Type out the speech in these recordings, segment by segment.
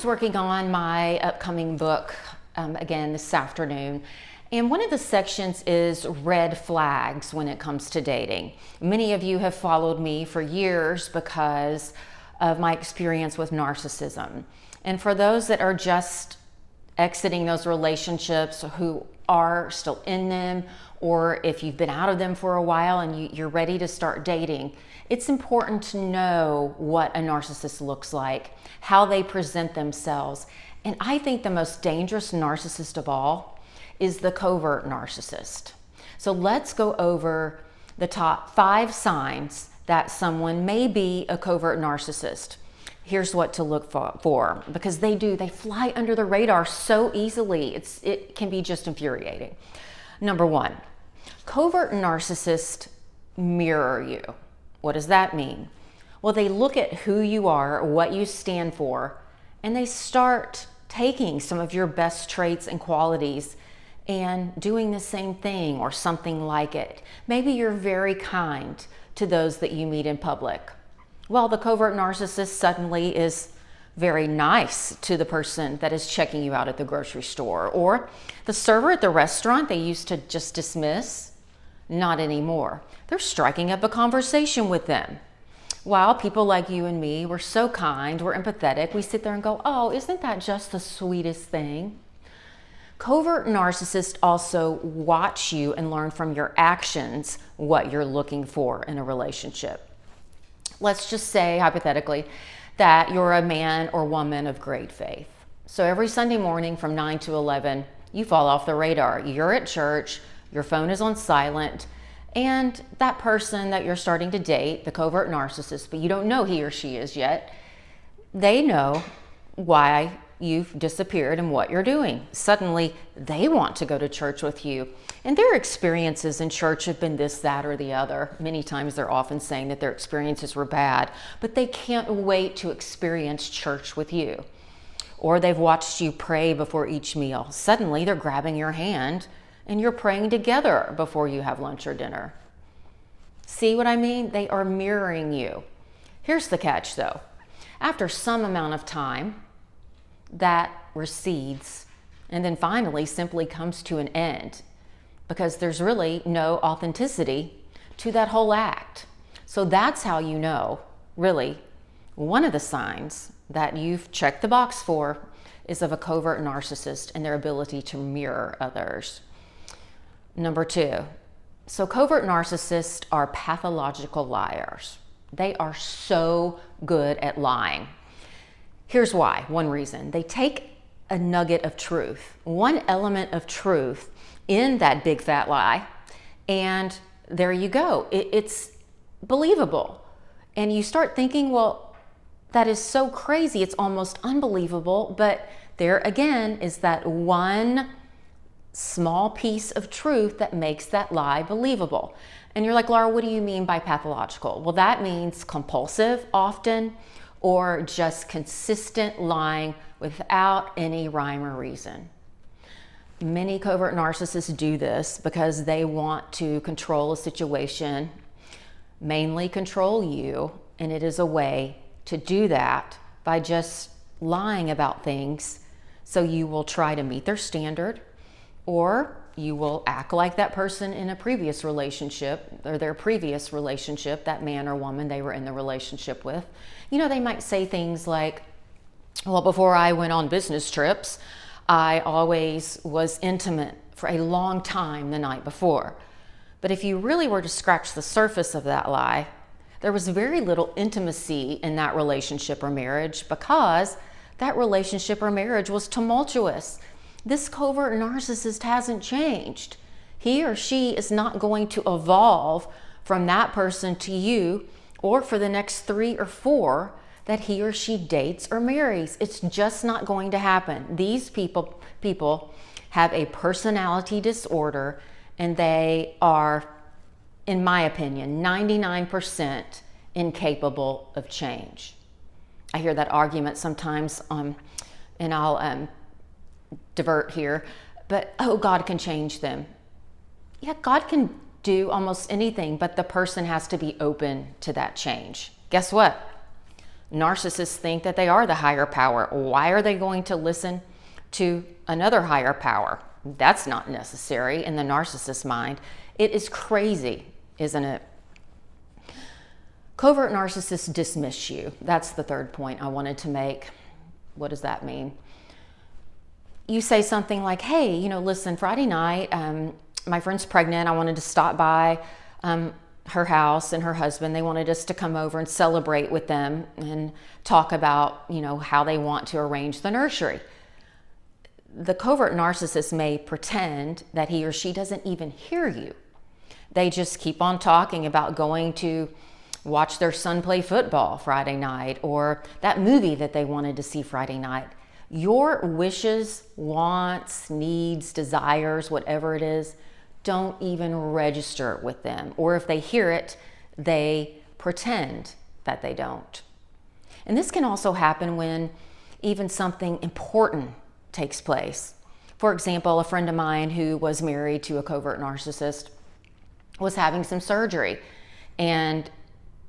was working on my upcoming book again this afternoon, and one of the sections is red flags when it comes to dating. Many of you have followed me for years because of my experience with narcissism. And for those that are just exiting those relationships, who are still in them, or if you've been out of them for a while and you're ready to start dating, it's important to know what a narcissist looks like, how they present themselves. And I think the most dangerous narcissist of all is the covert narcissist. So let's go over the top 5 signs that someone may be a covert narcissist. Here's what to look for, because they fly under the radar so easily. It can be just infuriating. Number 1, covert narcissists mirror you. What does that mean? Well, they look at who you are, what you stand for, and they start taking some of your best traits and qualities and doing the same thing or something like it. Maybe you're very kind to those that you meet in public. Well, the covert narcissist suddenly is very nice to the person that is checking you out at the grocery store, or the server at the restaurant they used to just dismiss. Not anymore. They're striking up a conversation with them. While people like you and me, we're so kind, we're empathetic, we sit there and go, oh, isn't that just the sweetest thing? Covert narcissists also watch you and learn from your actions what you're looking for in a relationship. Let's just say, hypothetically, that you're a man or woman of great faith. So every Sunday morning from 9 to 11, you fall off the radar. You're at church, your phone is on silent, and that person that you're starting to date, the covert narcissist, but you don't know he or she is yet, they know why you've disappeared and what you're doing. Suddenly, they want to go to church with you. And their experiences in church have been this, that, or the other. Many times they're often saying that their experiences were bad, but they can't wait to experience church with you. Or they've watched you pray before each meal. Suddenly, they're grabbing your hand and you're praying together before you have lunch or dinner. See what I mean? They are mirroring you. Here's the catch, though. After some amount of time, that recedes and then finally simply comes to an end, because there's really no authenticity to that whole act. So that's how you know, really, one of the signs that you've checked the box for is of a covert narcissist and their ability to mirror others. Number 2, so covert narcissists are pathological liars. They are so good at lying. Here's why. One reason. They take a nugget of truth, one element of truth in that big fat lie, and there you go. It's believable. And you start thinking, well, that is so crazy. It's almost unbelievable. But there again is that one small piece of truth that makes that lie believable. And you're like, Laura, what do you mean by pathological? Well, that means compulsive often, or just consistent lying without any rhyme or reason. Many covert narcissists do this because they want to control a situation, mainly control you, and it is a way to do that by just lying about things. So you will try to meet their standard, or you will act like that person in a previous relationship, or their previous relationship, that man or woman they were in the relationship with. You know, they might say things like, well, before I went on business trips, I always was intimate for a long time the night before. But if you really were to scratch the surface of that lie, there was very little intimacy in that relationship or marriage, because that relationship or marriage was tumultuous. This covert narcissist hasn't changed. He or she is not going to evolve from that person to you, or for the next 3 or 4 that he or she dates or marries. It's just not going to happen. These people have a personality disorder, and they are, in my opinion, 99% incapable of change. I hear that argument sometimes, and I'll divert here, but oh, God can change them. Yeah, God can do almost anything, but the person has to be open to that change. Guess what? Narcissists think that they are the higher power. Why are they going to listen to another higher power? That's not necessary in the narcissist's mind. It is crazy, isn't it? Covert narcissists dismiss you. That's the third point I wanted to make. What does that mean? You say something like, hey, listen, Friday night, my friend's pregnant. I wanted to stop by her house and her husband. They wanted us to come over and celebrate with them and talk about, how they want to arrange the nursery. The covert narcissist may pretend that he or she doesn't even hear you. They just keep on talking about going to watch their son play football Friday night, or that movie that they wanted to see Friday night. Your wishes, wants, needs, desires, whatever it is, don't even register with them. Or if they hear it, they pretend that they don't. And this can also happen when even something important takes place. For example, a friend of mine who was married to a covert narcissist was having some surgery, and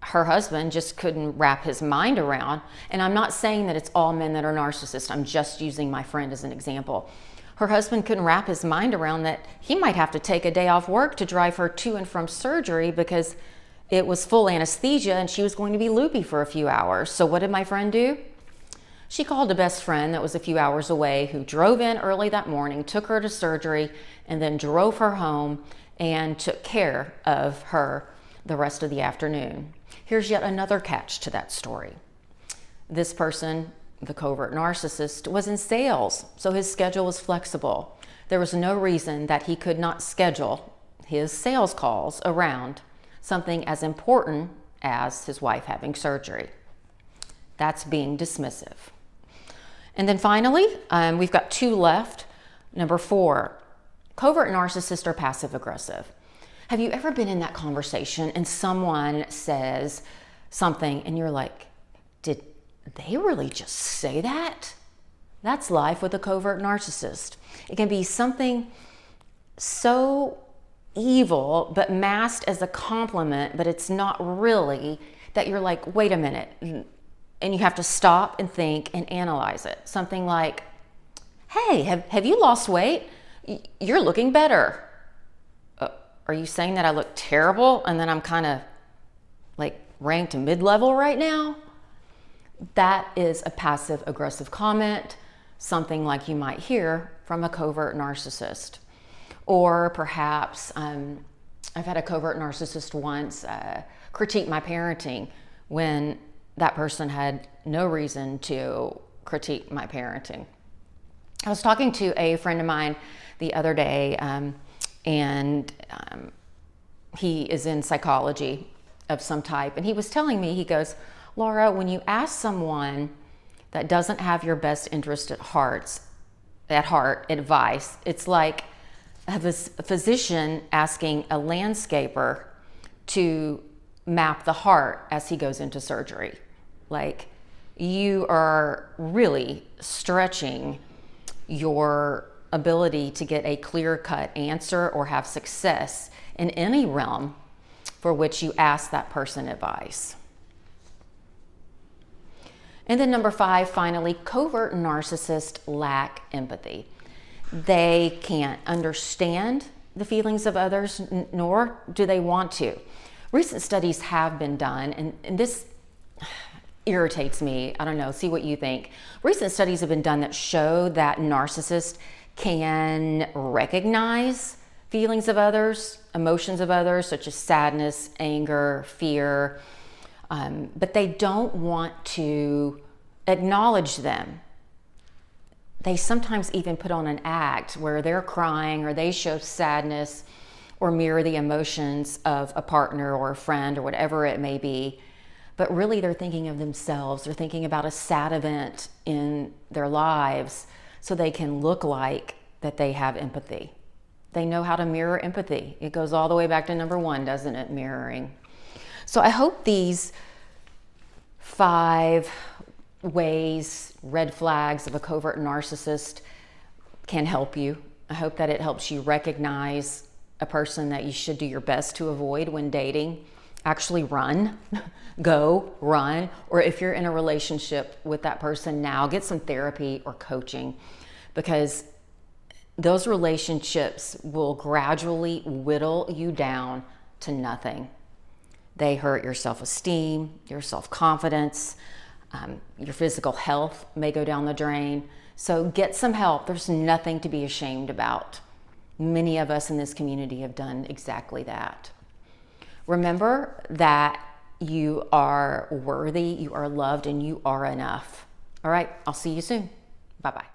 her husband just couldn't wrap his mind around. And I'm not saying that it's all men that are narcissists. I'm just using my friend as an example. Her husband couldn't wrap his mind around that he might have to take a day off work to drive her to and from surgery because it was full anesthesia and she was going to be loopy for a few hours. So what did my friend do? She called a best friend that was a few hours away who drove in early that morning, took her to surgery, and then drove her home and took care of her the rest of the afternoon. Here's yet another catch to that story. This person, the covert narcissist, was in sales, so his schedule was flexible. There was no reason that he could not schedule his sales calls around something as important as his wife having surgery. That's being dismissive. And then finally, we've got two left. Number 4, covert narcissists are passive aggressive. Have you ever been in that conversation and someone says something and you're like, did they really just say that? That's life with a covert narcissist. It can be something so evil but masked as a compliment, but it's not really, that you're like, wait a minute. And you have to stop and think and analyze it. Something like, hey, have you lost weight? You're looking better. Are you saying that I look terrible and then I'm kind of like ranked mid-level right now? That is a passive aggressive comment, something like you might hear from a covert narcissist. Or perhaps I've had a covert narcissist once critique my parenting when that person had no reason to critique my parenting. I was talking to a friend of mine the other day, and he is in psychology of some type. And he was telling me, he goes, Laura, when you ask someone that doesn't have your best interest at heart advice, it's like a physician asking a landscaper to map the heart as he goes into surgery. Like, you are really stretching your ability to get a clear-cut answer or have success in any realm for which you ask that person advice. And then number 5, finally, covert narcissists lack empathy. They can't understand the feelings of others, nor do they want to. Recent studies have been done, and this irritates me. I don't know, see what you think. Recent studies have been done that show that narcissists can recognize feelings of others, emotions of others, such as sadness, anger, fear, but they don't want to acknowledge them. They sometimes even put on an act where they're crying or they show sadness or mirror the emotions of a partner or a friend or whatever it may be. But really they're thinking of themselves. They're thinking about a sad event in their lives so they can look like that they have empathy. They know how to mirror empathy. It goes all the way back to number 1, doesn't it? Mirroring. So I hope these 5 ways, red flags of a covert narcissist can help you. I hope that it helps you recognize a person that you should do your best to avoid when dating, actually run, go run. Or if you're in a relationship with that person now, get some therapy or coaching, because those relationships will gradually whittle you down to nothing. They hurt your self-esteem, your self-confidence, your physical health may go down the drain. So get some help. There's nothing to be ashamed about. Many of us in this community have done exactly that. Remember that you are worthy, you are loved, and you are enough. All right, I'll see you soon. Bye-bye.